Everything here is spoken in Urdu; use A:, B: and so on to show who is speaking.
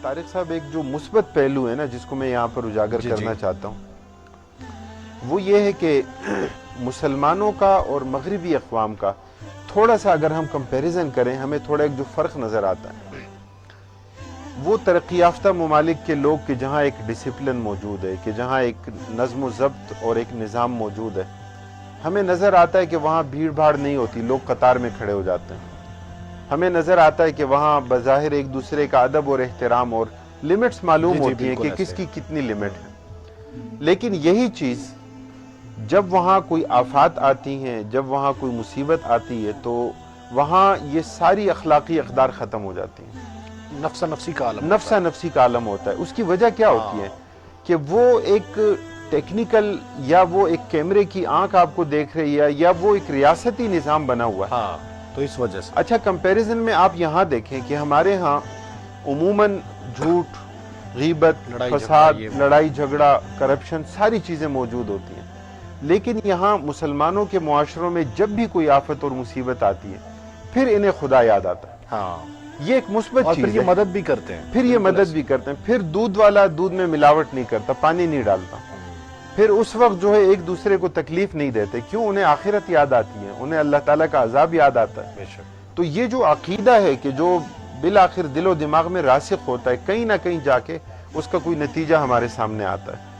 A: طارق صاحب، ایک جو مثبت پہلو ہے نا جس کو میں یہاں پر اجاگر کرنا چاہتا ہوں، وہ یہ ہے کہ مسلمانوں کا اور مغربی اقوام کا تھوڑا سا اگر ہم کمپیریزن کریں، ہمیں تھوڑا ایک جو فرق نظر آتا ہے، وہ ترقی یافتہ ممالک کے لوگ کہ جہاں ایک ڈسپلن موجود ہے، کہ جہاں ایک نظم و ضبط اور ایک نظام موجود ہے، ہمیں نظر آتا ہے کہ وہاں بھیڑ بھاڑ نہیں ہوتی، لوگ قطار میں کھڑے ہو جاتے ہیں. ہمیں نظر آتا ہے کہ وہاں بظاہر ایک دوسرے کا ادب اور احترام اور لمٹس معلوم ہوتی ہیں کہ کس کی کتنی لمٹ ہے. لیکن یہی چیز جب وہاں کوئی آفات آتی ہیں، جب وہاں کوئی مصیبت آتی ہے، تو وہاں یہ ساری اخلاقی اقدار ختم ہو جاتی ہیں.
B: نفسا نفسی کا عالم
A: نفسا نفسی کا عالم ہوتا ہے. اس کی وجہ کیا ہوتی ہے کہ وہ ایک ٹیکنیکل یا وہ ایک کیمرے کی آنکھ آپ کو دیکھ رہی ہے، یا وہ ایک ریاستی نظام بنا ہوا ہے.
B: تو اس وجہ سے
A: اچھا، کمپیریزن میں آپ یہاں دیکھیں کہ ہمارے ہاں عموماً جھوٹ، غیبت، فساد، لڑائی جھگڑا، کرپشن، ساری چیزیں موجود ہوتی ہیں. لیکن یہاں مسلمانوں کے معاشروں میں جب بھی کوئی آفت اور مصیبت آتی ہے، پھر انہیں خدا یاد آتا ہے. یہ ایک مثبت چیز ہے.
B: پھر یہ مدد بھی کرتے ہیں.
A: پھر دودھ والا دودھ میں ملاوٹ نہیں کرتا، پانی نہیں ڈالتا. پھر اس وقت جو ہے ایک دوسرے کو تکلیف نہیں دیتے. کیوں؟ انہیں آخرت یاد آتی ہے، انہیں اللہ تعالیٰ کا عذاب یاد آتا ہے. تو یہ جو عقیدہ ہے کہ جو بالآخر دل و دماغ میں راسخ ہوتا ہے، کہیں نہ کہیں جا کے اس کا کوئی نتیجہ ہمارے سامنے آتا ہے.